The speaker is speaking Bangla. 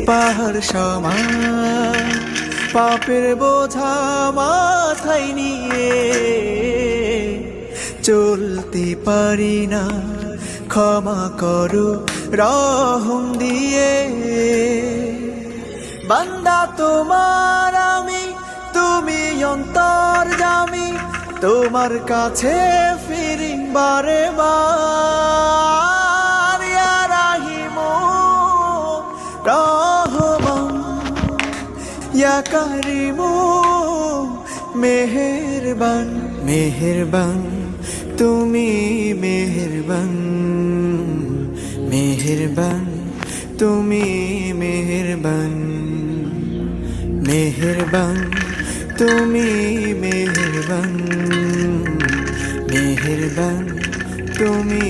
পাহাড় সমান পাপের বোঝা মাথায় নিয়ে চলতে পারি না, ক্ষমা করো রহম দিয়ে। বান্দা তোমার আমি, তুমি অন্তর্যামী, তোমার কাছে ফিরি বারে বার। ইয়া রাহিমু রহমান, ইয়া কারিমু মেহেরবান, মেহেরবান তুমি মেহেরবান, মেহেরবান তুমি মেহেরবান, মেহেরবান তুমি মেহেরবান, মেহেরবান তুমি